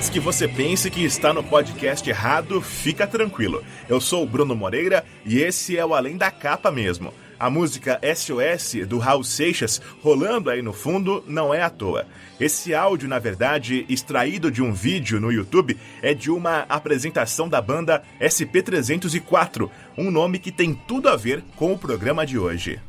Antes que você pense que está no podcast errado, fica tranquilo. Eu sou o Bruno Moreira e esse é o Além da Capa mesmo. A música SOS do Raul Seixas rolando aí no fundo não é à toa. Esse áudio, na verdade, extraído de um vídeo no YouTube, é de uma apresentação da banda SP304, um nome que tem tudo a ver com o programa de hoje.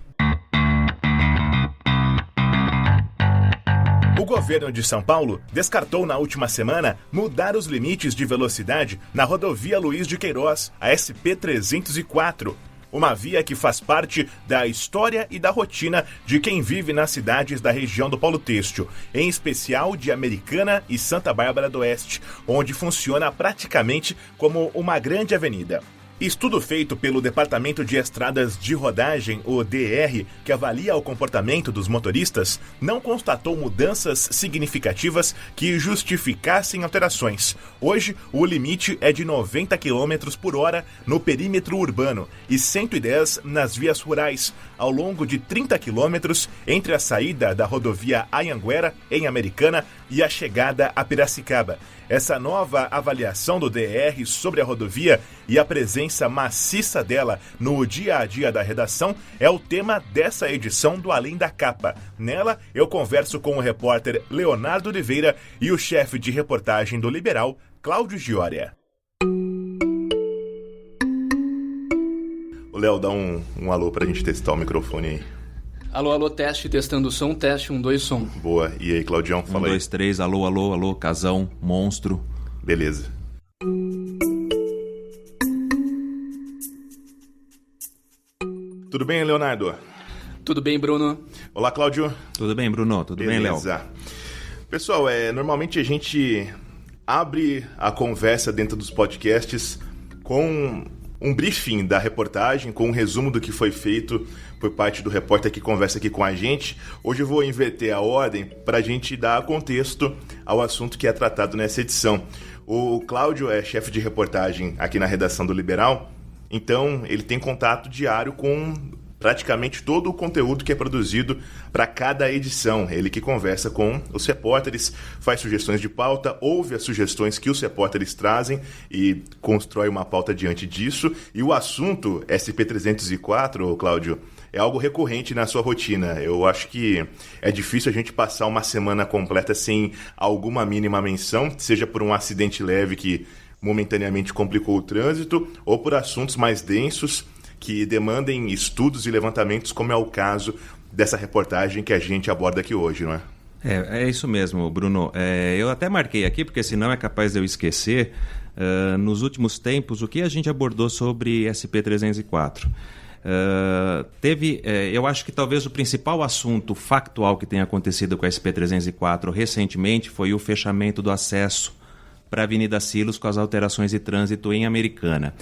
O governo de São Paulo descartou na última semana mudar os limites de velocidade na rodovia Luiz de Queiroz, a SP304. Uma via que faz parte da história e da rotina de quem vive nas cidades da região do Polo Têxtil, em especial de Americana e Santa Bárbara do Oeste, onde funciona praticamente como uma grande avenida. Estudo feito pelo Departamento de Estradas de Rodagem, o DR, que avalia o comportamento dos motoristas, não constatou mudanças significativas que justificassem alterações. Hoje, o limite é de 90 km por hora no perímetro urbano e 110 nas vias rurais, ao longo de 30 km entre a saída da rodovia Anhanguera, em Americana, e a chegada a Piracicaba. Essa nova avaliação do DR sobre a rodovia e a presença maciça dela no dia a dia da redação é o tema dessa edição do Além da Capa. Nela, eu converso com o repórter Leonardo Oliveira e o chefe de reportagem do Liberal, Cláudio Gioria. O Léo, dá um alô pra gente testar o microfone aí. Alô, teste, testando o som, teste, 1, 2, som. Boa, e aí, Claudião, fala aí. 1, 2, 3, alô, casão, monstro. Beleza. Tudo bem, Leonardo? Tudo bem, Bruno? Olá, Cláudio. Tudo bem, Bruno? Tudo bem, Léo? Pessoal, normalmente a gente abre a conversa dentro dos podcasts com um briefing da reportagem, com um resumo do que foi feito por parte do repórter que conversa aqui com a gente. Hoje eu vou inverter a ordem para a gente dar contexto ao assunto que é tratado nessa edição. O Cláudio é chefe de reportagem aqui na redação do Liberal, então ele tem contato diário com praticamente todo o conteúdo que é produzido para cada edição. Ele que conversa com os repórteres, faz sugestões de pauta, ouve as sugestões que os repórteres trazem e constrói uma pauta diante disso. E o assunto SP304, Cláudio, é algo recorrente na sua rotina. Eu acho que é difícil a gente passar uma semana completa sem alguma mínima menção, seja por um acidente leve que momentaneamente complicou o trânsito ou por assuntos mais densos que demandem estudos e levantamentos, como é o caso dessa reportagem que a gente aborda aqui hoje, não é? É isso mesmo, Bruno. Eu até marquei aqui, porque senão é capaz de eu esquecer, nos últimos tempos, o que a gente abordou sobre SP304. Eu acho que talvez o principal assunto factual que tenha acontecido com a SP304 recentemente foi o fechamento do acesso para a Avenida Silos com as alterações de trânsito em Americana.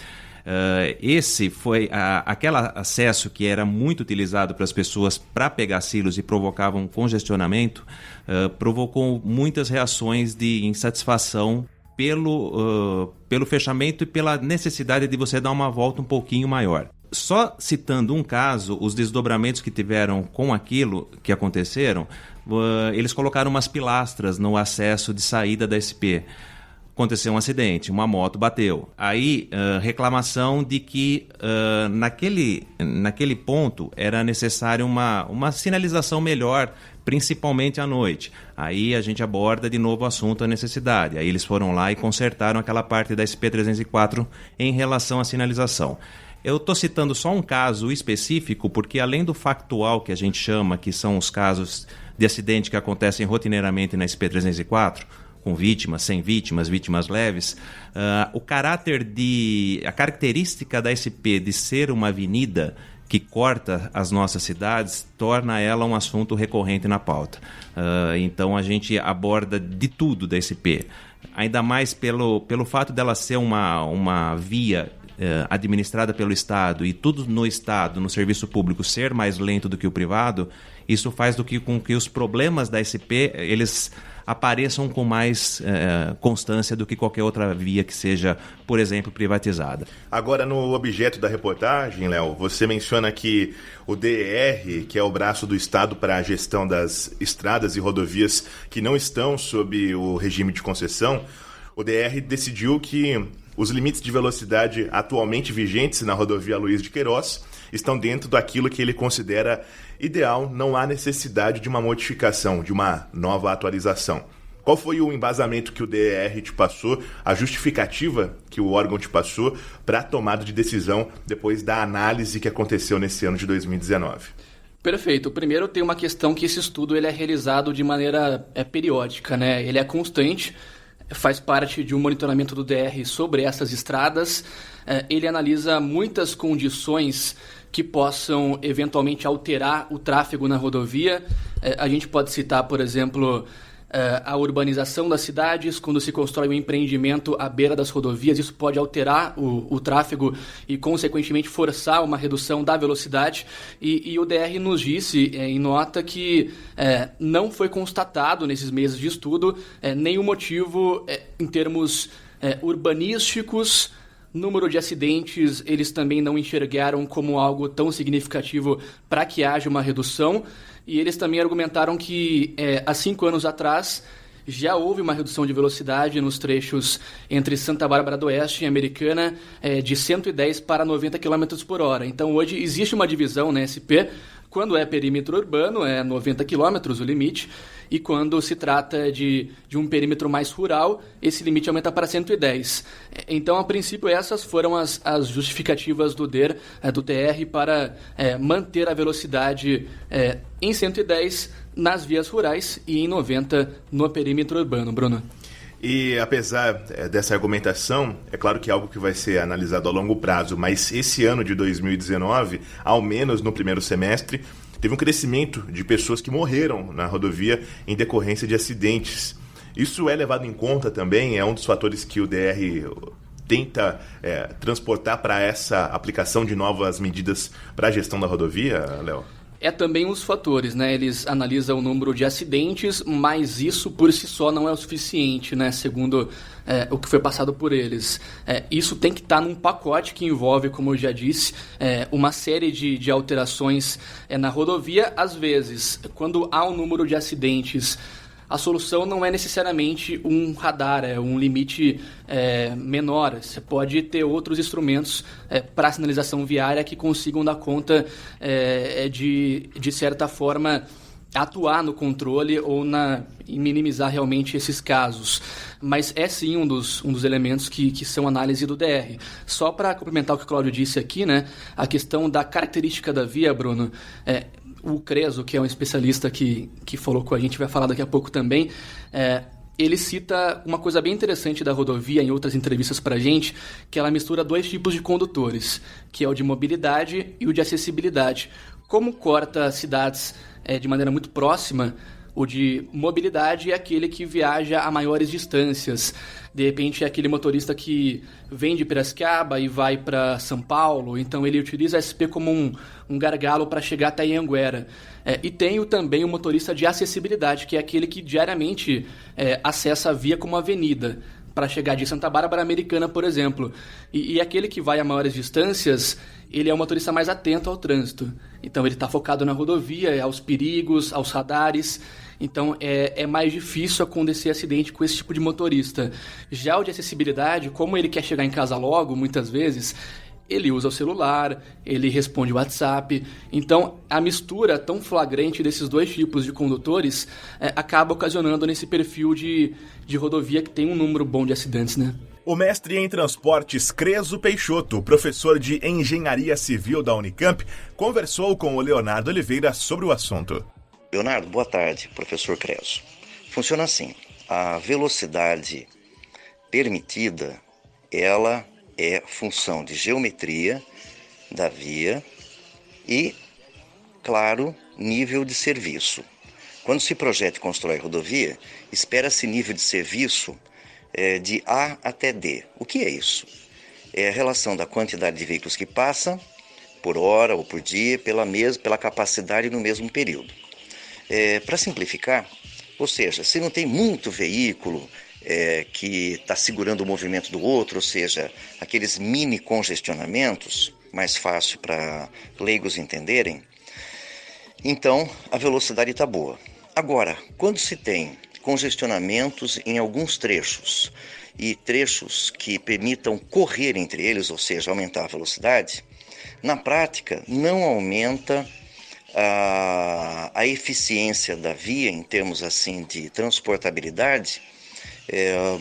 Esse foi aquele acesso que era muito utilizado para as pessoas para pegar silos e provocava um congestionamento, provocou muitas reações de insatisfação pelo fechamento e pela necessidade de você dar uma volta um pouquinho maior. Só citando um caso, os desdobramentos que tiveram com aquilo que aconteceram, eles colocaram umas pilastras no acesso de saída da SP. Aconteceu um acidente, uma moto bateu. Aí, reclamação de que naquele ponto era necessário uma sinalização melhor, principalmente à noite. Aí a gente aborda de novo o assunto, a necessidade. Aí eles foram lá e consertaram aquela parte da SP304 em relação à sinalização. Eu estou citando só um caso específico, porque além do factual que a gente chama, que são os casos de acidente que acontecem rotineiramente na SP304, com vítimas, sem vítimas, vítimas leves, a característica da SP de ser uma avenida que corta as nossas cidades torna ela um assunto recorrente na pauta. Então a gente aborda de tudo da SP, ainda mais pelo fato dela ser uma via administrada pelo Estado e tudo no Estado, no serviço público, ser mais lento do que o privado. Isso faz com que os problemas da SP eles apareçam com mais constância do que qualquer outra via que seja, por exemplo, privatizada. Agora, no objeto da reportagem, Léo, você menciona que o DR, que é o braço do Estado para a gestão das estradas e rodovias que não estão sob o regime de concessão, o DR decidiu que os limites de velocidade atualmente vigentes na rodovia Luiz de Queiroz estão dentro daquilo que ele considera ideal, não há necessidade de uma modificação, de uma nova atualização. Qual foi o embasamento que o DR te passou, a justificativa que o órgão te passou para a tomada de decisão depois da análise que aconteceu nesse ano de 2019? Perfeito. Primeiro tem uma questão que esse estudo ele é realizado de maneira periódica, né? Ele é constante, faz parte de um monitoramento do DR sobre essas estradas. Ele analisa muitas condições que possam eventualmente alterar o tráfego na rodovia. A gente pode citar, por exemplo, a urbanização das cidades, quando se constrói um empreendimento à beira das rodovias, isso pode alterar o tráfego e, consequentemente, forçar uma redução da velocidade. E o DR nos disse, em nota, que não foi constatado nesses meses de estudo nenhum motivo em termos urbanísticos. Número de acidentes, eles também não enxergaram como algo tão significativo para que haja uma redução. E eles também argumentaram que, há 5 anos atrás, já houve uma redução de velocidade nos trechos entre Santa Bárbara do Oeste e Americana de 110 para 90 km por hora. Então, hoje, existe uma divisão na SP. Quando é perímetro urbano, é 90 km o limite. E quando se trata de um perímetro mais rural, esse limite aumenta para 110. Então, a princípio, essas foram as justificativas do DR para manter a velocidade em 110 nas vias rurais e em 90 no perímetro urbano. Bruno? E apesar dessa argumentação, é claro que é algo que vai ser analisado a longo prazo, mas esse ano de 2019, ao menos no primeiro semestre, teve um crescimento de pessoas que morreram na rodovia em decorrência de acidentes. Isso é levado em conta também, é um dos fatores que o DR tenta transportar para essa aplicação de novas medidas para a gestão da rodovia, Léo? É também os fatores, né? Eles analisam o número de acidentes, mas isso por si só não é o suficiente, né? Segundo o que foi passado por eles. Isso tem que estar num pacote que envolve, como eu já disse, uma série de alterações na rodovia. Às vezes, quando há um número de acidentes, a solução não é necessariamente um radar, é um limite menor. Você pode ter outros instrumentos para sinalização viária que consigam dar conta de certa forma, atuar no controle ou em minimizar realmente esses casos. Mas é sim um dos elementos que são análise do DR. Só para complementar o que o Cláudio disse aqui, né, a questão da característica da via, Bruno, o Creso, que é um especialista que falou com a gente, vai falar daqui a pouco também, ele cita uma coisa bem interessante da rodovia em outras entrevistas para a gente, que ela mistura 2 tipos de condutores, que é o de mobilidade e o de acessibilidade. Como corta cidades de maneira muito próxima, o de mobilidade é aquele que viaja a maiores distâncias. De repente, é aquele motorista que vem de Piracicaba e vai para São Paulo. Então, ele utiliza a SP como um gargalo para chegar até Anhanguera. E tem também o motorista de acessibilidade, que é aquele que diariamente acessa a via como avenida, para chegar de Santa Bárbara Americana, por exemplo. E aquele que vai a maiores distâncias, ele é um motorista mais atento ao trânsito. Então, ele está focado na rodovia, aos perigos, aos radares. Então, é mais difícil acontecer acidente com esse tipo de motorista. Já o de acessibilidade, como ele quer chegar em casa logo, muitas vezes, ele usa o celular, ele responde o WhatsApp. Então, a mistura tão flagrante desses 2 tipos de condutores acaba ocasionando nesse perfil de rodovia que tem um número bom de acidentes, né? O mestre em transportes Creso Peixoto, professor de Engenharia Civil da Unicamp, conversou com o Leonardo Oliveira sobre o assunto. Leonardo, boa tarde, professor Creso. Funciona assim, a velocidade permitida, ela é função de geometria da via e, claro, nível de serviço. Quando se projeta e constrói rodovia, espera-se nível de serviço de A até D. O que é isso? É a relação da quantidade de veículos que passam por hora ou por dia pela capacidade no mesmo período. Para simplificar, ou seja, se não tem muito veículo que está segurando o movimento do outro, ou seja, aqueles mini congestionamentos, mais fácil para leigos entenderem, então a velocidade está boa. Agora, quando se tem congestionamentos em alguns trechos e trechos que permitam correr entre eles, ou seja, aumentar a velocidade, na prática não aumenta a eficiência da via em termos assim de transportabilidade,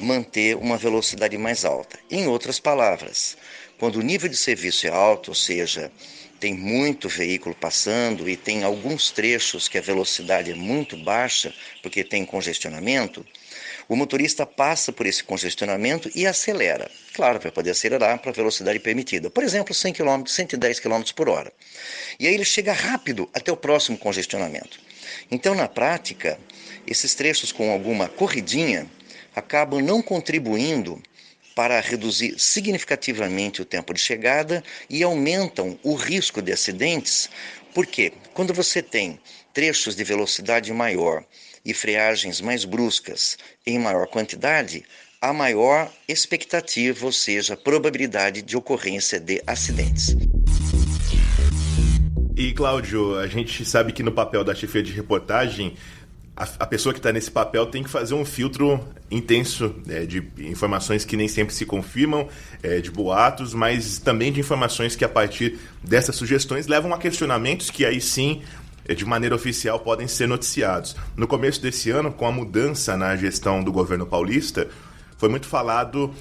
manter uma velocidade mais alta. Em outras palavras, quando o nível de serviço é alto, ou seja, tem muito veículo passando e tem alguns trechos que a velocidade é muito baixa porque tem congestionamento, o motorista passa por esse congestionamento e acelera. Claro, vai poder acelerar para a velocidade permitida. Por exemplo, 100 km, 110 km por hora. E aí ele chega rápido até o próximo congestionamento. Então, na prática, esses trechos com alguma corridinha acabam não contribuindo para reduzir significativamente o tempo de chegada e aumentam o risco de acidentes. Por quê? Quando você tem trechos de velocidade maior e freagens mais bruscas em maior quantidade, há maior expectativa, ou seja, probabilidade de ocorrência de acidentes. E, Cláudio, a gente sabe que no papel da chefia de reportagem, a pessoa que está nesse papel tem que fazer um filtro intenso de informações que nem sempre se confirmam, de boatos, mas também de informações que, a partir dessas sugestões, levam a questionamentos que aí sim, de maneira oficial, podem ser noticiados. No começo desse ano, com a mudança na gestão do governo paulista, foi muito falado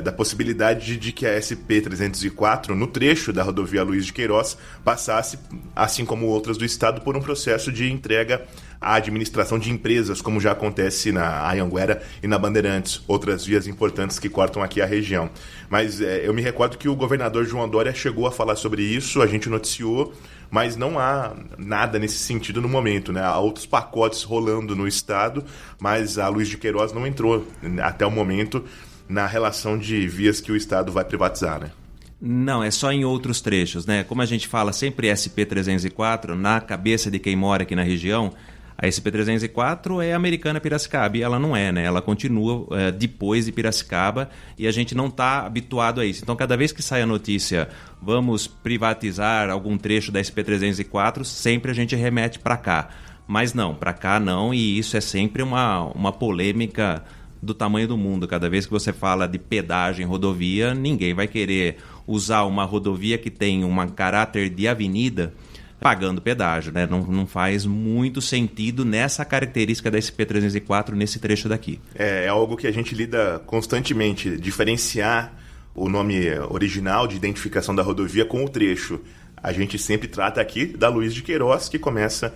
da possibilidade de que a SP-304, no trecho da rodovia Luiz de Queiroz, passasse, assim como outras do estado, por um processo de entrega à administração de empresas, como já acontece na Anhanguera e na Bandeirantes, outras vias importantes que cortam aqui a região. Mas eu me recordo que o governador João Dória chegou a falar sobre isso, a gente noticiou, mas não há nada nesse sentido no momento, né? Há outros pacotes rolando no estado, mas a Luiz de Queiroz não entrou até o momento na relação de vias que o estado vai privatizar, né? Não, é só em outros trechos, né? Como a gente fala sempre SP-304, na cabeça de quem mora aqui na região, a SP-304 é Americana Piracicaba e ela não é, né? Ela continua depois de Piracicaba e a gente não está habituado a isso. Então, cada vez que sai a notícia, vamos privatizar algum trecho da SP-304, sempre a gente remete para cá. Mas não, para cá não, e isso é sempre uma polêmica do tamanho do mundo. Cada vez que você fala de pedágio em rodovia, ninguém vai querer usar uma rodovia que tem um caráter de avenida pagando pedágio, né? Não faz muito sentido nessa característica da SP-304 nesse trecho daqui. É algo que a gente lida constantemente, diferenciar o nome original de identificação da rodovia com o trecho. A gente sempre trata aqui da Luiz de Queiroz, que começa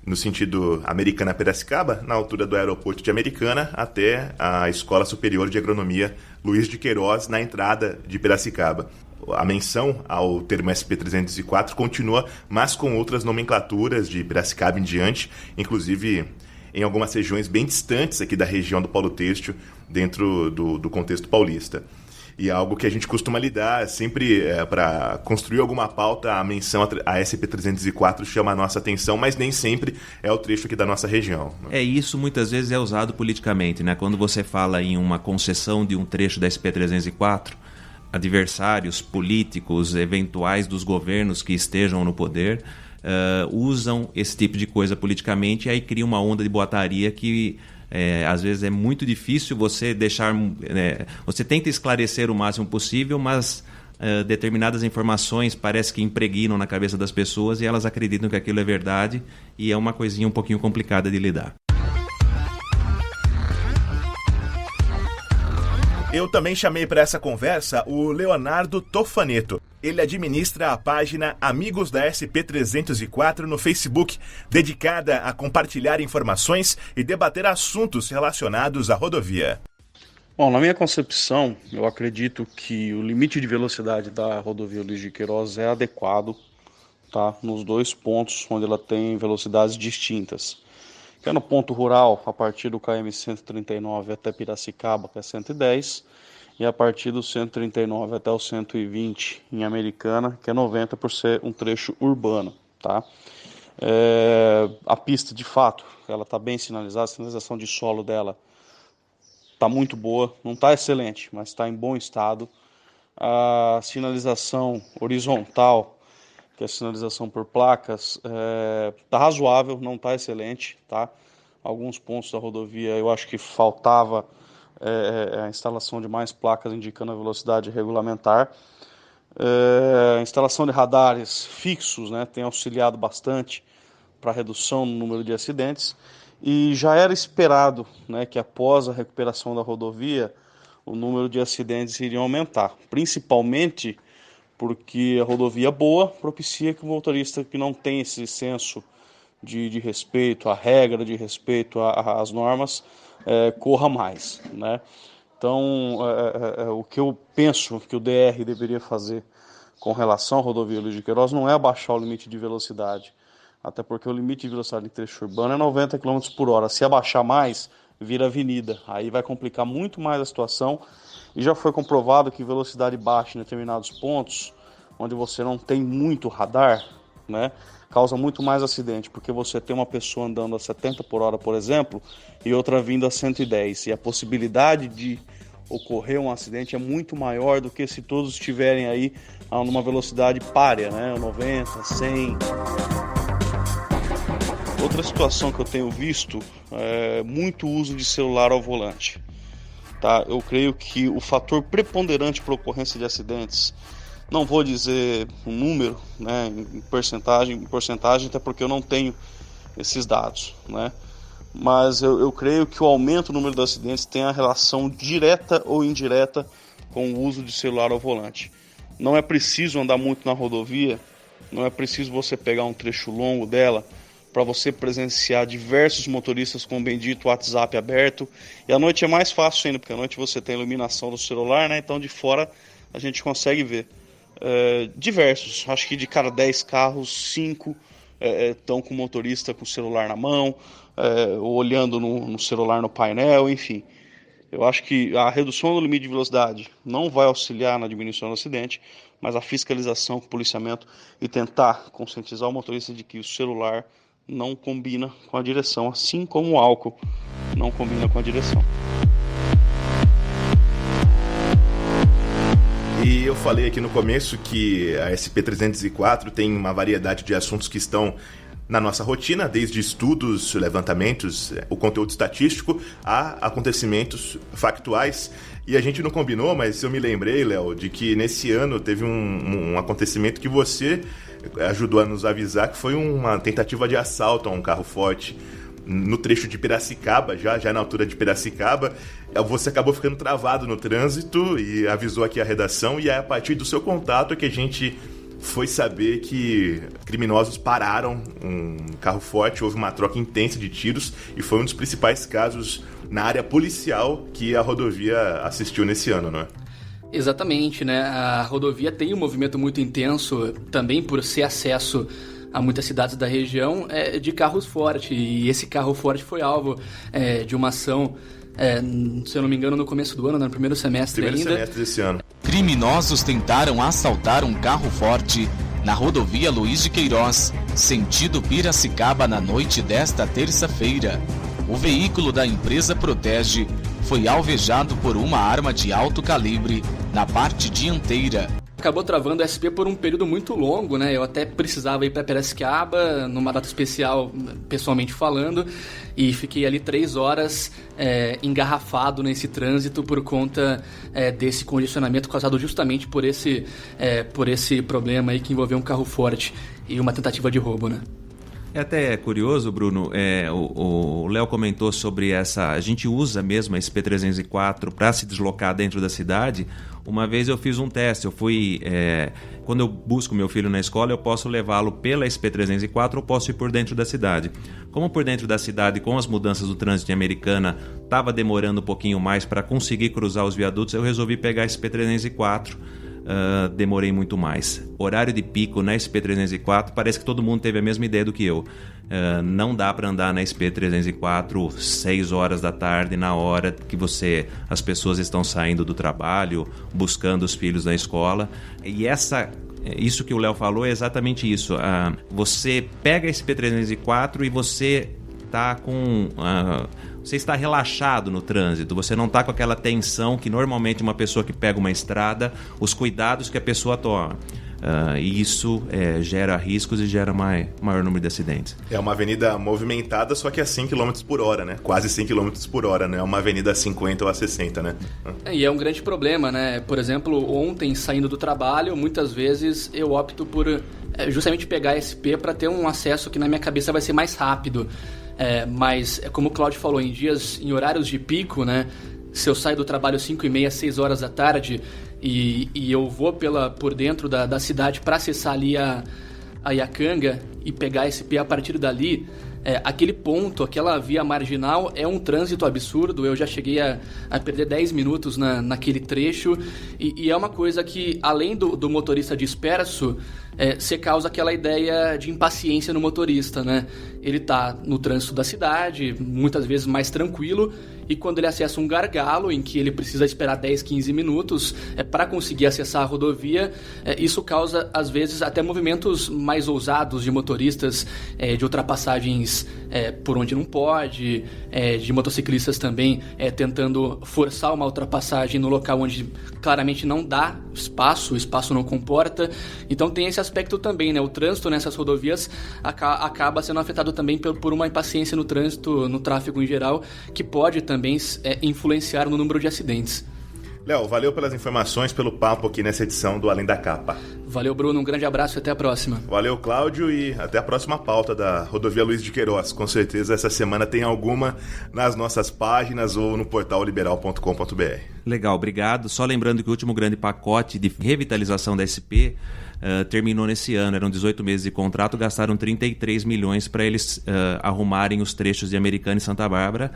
no sentido Americana Piracicaba, na altura do aeroporto de Americana, até a Escola Superior de Agronomia Luiz de Queiroz, na entrada de Piracicaba. A menção ao termo SP-304 continua, mas com outras nomenclaturas de Piracicaba em diante, inclusive em algumas regiões bem distantes aqui da região do Polo Têxtil, dentro do contexto paulista. E é algo que a gente costuma lidar sempre para construir alguma pauta, a menção a SP-304 chama a nossa atenção, mas nem sempre é o trecho aqui da nossa região. Isso muitas vezes é usado politicamente, né? Quando você fala em uma concessão de um trecho da SP-304, adversários políticos eventuais dos governos que estejam no poder usam esse tipo de coisa politicamente e aí cria uma onda de boataria que às vezes é muito difícil você deixar... você tenta esclarecer o máximo possível, mas determinadas informações parece que impregnam na cabeça das pessoas e elas acreditam que aquilo é verdade e é uma coisinha um pouquinho complicada de lidar. Eu também chamei para essa conversa o Leonardo Tofaneto. Ele administra a página Amigos da SP-304 no Facebook, dedicada a compartilhar informações e debater assuntos relacionados à rodovia. Bom, na minha concepção, eu acredito que o limite de velocidade da rodovia Luiz de Queiroz é adequado, tá? Nos dois pontos onde ela tem velocidades distintas. Que é no ponto rural, a partir do KM 139 até Piracicaba, que é 110, e a partir do 139 até o 120 em Americana, que é 90 por ser um trecho urbano, tá? A pista, de fato, ela está bem sinalizada, a sinalização de solo dela está muito boa, não está excelente, mas está em bom estado. A sinalização horizontal, que é a sinalização por placas, está razoável, não está excelente, tá? Alguns pontos da rodovia eu acho que faltava a instalação de mais placas indicando a velocidade regulamentar. A instalação de radares fixos, né, tem auxiliado bastante para a redução no número de acidentes, e já era esperado, né, que após a recuperação da rodovia o número de acidentes iria aumentar, principalmente porque a rodovia boa propicia que o motorista que não tem esse senso de respeito à regra, de respeito às normas, corra mais, né? Então, o que eu penso que o DR deveria fazer com relação à rodovia Luiz de Queiroz não é abaixar o limite de velocidade, até porque o limite de velocidade em trecho urbano é 90 km por hora. Se abaixar mais, vira avenida. Aí vai complicar muito mais a situação, e já foi comprovado que velocidade baixa em determinados pontos, onde você não tem muito radar, né, causa muito mais acidente, porque você tem uma pessoa andando a 70 por hora, por exemplo, e outra vindo a 110, e a possibilidade de ocorrer um acidente é muito maior do que se todos estiverem aí numa velocidade párea, né, 90, 100. Outra situação que eu tenho visto é muito uso de celular ao volante. Tá? Eu creio que o fator preponderante para a ocorrência de acidentes, não vou dizer um número, né, em porcentagem, até porque eu não tenho esses dados, né? Mas eu creio que o aumento do número de acidentes tem a relação direta ou indireta com o uso de celular ao volante. Não é preciso andar muito na rodovia, não é preciso você pegar um trecho longo dela para você presenciar diversos motoristas com o bendito WhatsApp aberto. E à noite é mais fácil ainda, porque à noite você tem a iluminação do celular, né? Então de fora a gente consegue ver. Diversos, acho que de cada 10 carros, 5 estão com o motorista com o celular na mão, olhando no celular no painel, enfim. Eu acho que a redução do limite de velocidade não vai auxiliar na diminuição do acidente, mas a fiscalização, o policiamento e tentar conscientizar o motorista de que o celular não combina com a direção, assim como o álcool não combina com a direção. E eu falei aqui no começo que a SP304 tem uma variedade de assuntos que estão na nossa rotina, desde estudos, levantamentos, o conteúdo estatístico, a acontecimentos factuais. E a gente não combinou, mas eu me lembrei, Léo, de que nesse ano teve um acontecimento que você ajudou a nos avisar, que foi uma tentativa de assalto a um carro forte no trecho de Piracicaba, já na altura de Piracicaba. Você acabou ficando travado no trânsito e avisou aqui a redação, e é a partir do seu contato que a gente foi saber que criminosos pararam um carro forte, houve uma troca intensa de tiros e foi um dos principais casos na área policial que a rodovia assistiu nesse ano, não é? Exatamente, né? A rodovia tem um movimento muito intenso, também por ser acesso a muitas cidades da região, de carros fortes, e esse carro forte foi alvo de uma ação, se eu não me engano, no começo do ano, no primeiro semestre ainda. Primeiro semestre desse ano. Criminosos tentaram assaltar um carro forte na rodovia Luiz de Queiroz, sentido Piracicaba, na noite desta terça-feira. O veículo da empresa Protege foi alvejado por uma arma de alto calibre na parte dianteira. Acabou travando a SP por um período muito longo, né? Eu até precisava ir para Piracicaba, numa data especial, pessoalmente falando, e fiquei ali 3 horas engarrafado nesse trânsito por conta desse congestionamento causado justamente por esse problema aí que envolveu um carro forte e uma tentativa de roubo, né? É até curioso, Bruno, o Léo comentou sobre essa... A gente usa mesmo a SP304 para se deslocar dentro da cidade. Uma vez eu fiz um teste, eu fui... quando eu busco meu filho na escola, eu posso levá-lo pela SP304 ou posso ir por dentro da cidade. Como por dentro da cidade, com as mudanças do trânsito em Americana, estava demorando um pouquinho mais para conseguir cruzar os viadutos, eu resolvi pegar a SP304. Demorei muito mais. Horário de pico na SP304, parece que todo mundo teve a mesma ideia do que eu. Não dá para andar na SP304 6 horas da tarde, na hora que as pessoas estão saindo do trabalho, buscando os filhos na escola. E isso que o Léo falou é exatamente isso. Você pega a SP304 e você está com... Você está relaxado no trânsito, você não está com aquela tensão que normalmente uma pessoa que pega uma estrada, os cuidados que a pessoa toma. E isso gera riscos e gera maior número de acidentes. É uma avenida movimentada, só que a 100 km por hora, né? Quase 100 km por hora, né? É uma avenida a 50 ou a 60, né? E é um grande problema, né? Por exemplo, ontem, saindo do trabalho, muitas vezes eu opto por justamente pegar a SP para ter um acesso que na minha cabeça vai ser mais rápido. Mas, como o Cláudio falou, em horários de pico, né? Se eu saio do trabalho 5h30, 6 horas da tarde e eu vou por dentro da cidade para acessar ali a Iacanga e pegar a SP a partir dali, aquele ponto, aquela via marginal é um trânsito absurdo. Eu já cheguei a perder 10 minutos naquele trecho e é uma coisa que, além do motorista disperso, você causa aquela ideia de impaciência no motorista, né? Ele tá no trânsito da cidade, muitas vezes mais tranquilo, e quando ele acessa um gargalo em que ele precisa esperar 10, 15 minutos para conseguir acessar a rodovia, isso causa, às vezes, até movimentos mais ousados de motoristas, de ultrapassagens por onde não pode, de motociclistas também tentando forçar uma ultrapassagem no local onde claramente não dá espaço, o espaço não comporta. Então tem esse aspecto também, né? O trânsito nessas rodovias acaba sendo afetado também por uma impaciência no trânsito, no tráfego em geral, que pode também influenciar no número de acidentes. Léo, valeu pelas informações, pelo papo aqui nessa edição do Além da Capa. Valeu, Bruno, um grande abraço e até a próxima. Valeu, Cláudio, e até a próxima pauta da Rodovia Luiz de Queiroz. Com certeza essa semana tem alguma nas nossas páginas ou no portal liberal.com.br. Legal, obrigado. Só lembrando que o último grande pacote de revitalização da SP terminou nesse ano. Eram 18 meses de contrato, gastaram 33 milhões para eles arrumarem os trechos de Americana e Santa Bárbara.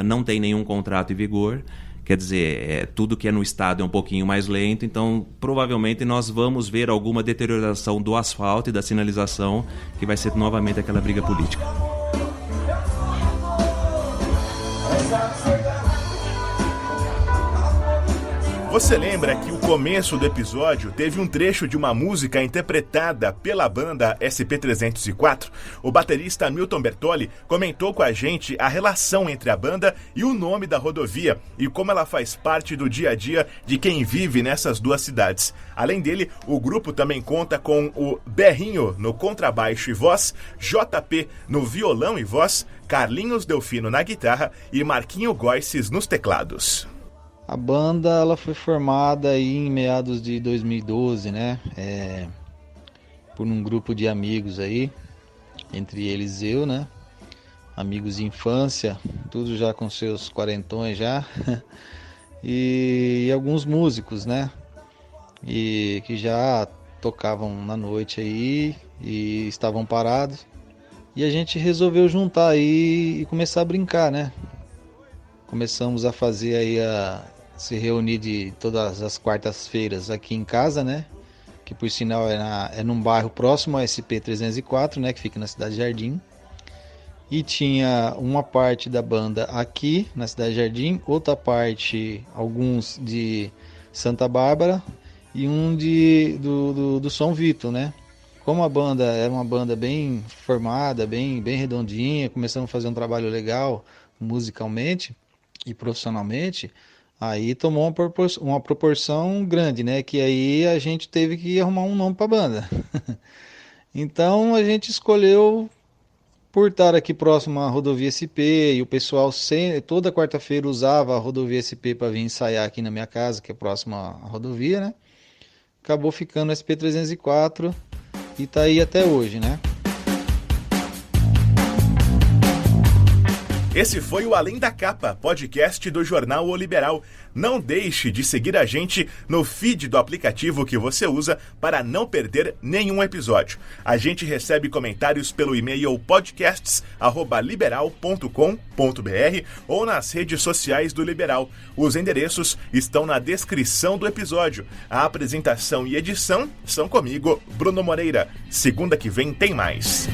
Não tem nenhum contrato em vigor. Quer dizer, tudo que é no estado é um pouquinho mais lento, então provavelmente nós vamos ver alguma deterioração do asfalto e da sinalização, que vai ser novamente aquela briga política. Você lembra que o começo do episódio teve um trecho de uma música interpretada pela banda SP304? O baterista Milton Bertoli comentou com a gente a relação entre a banda e o nome da rodovia e como ela faz parte do dia a dia de quem vive nessas duas cidades. Além dele, o grupo também conta com o Berrinho no contrabaixo e voz, JP no violão e voz, Carlinhos Delfino na guitarra e Marquinho Goices nos teclados. A banda ela foi formada aí em meados de 2012, né? Por um grupo de amigos aí, entre eles eu, né? Amigos de infância, tudo já com seus quarentões já, e alguns músicos, né? E que já tocavam na noite aí e estavam parados. E a gente resolveu juntar aí e começar a brincar, né? Começamos a fazer aí se reunir de todas as quartas-feiras aqui em casa, né? Que por sinal é num bairro próximo ao SP304, né? Que fica na Cidade Jardim. E tinha uma parte da banda aqui na Cidade Jardim, outra parte, alguns de Santa Bárbara e um do São Vito, né? Como a banda era uma banda bem formada, bem redondinha, começamos a fazer um trabalho legal musicalmente e profissionalmente, aí tomou uma proporção grande, né? Que aí a gente teve que arrumar um nome para a banda. Então a gente escolheu, por estar aqui próximo à rodovia SP, e o pessoal toda quarta-feira usava a rodovia SP para vir ensaiar aqui na minha casa, que é próxima à rodovia, né? Acabou ficando o SP304 e tá aí até hoje, né? Esse foi o Além da Capa, podcast do jornal O Liberal. Não deixe de seguir a gente no feed do aplicativo que você usa para não perder nenhum episódio. A gente recebe comentários pelo e-mail podcasts@liberal.com.br ou nas redes sociais do Liberal. Os endereços estão na descrição do episódio. A apresentação e edição são comigo, Bruno Moreira. Segunda que vem tem mais.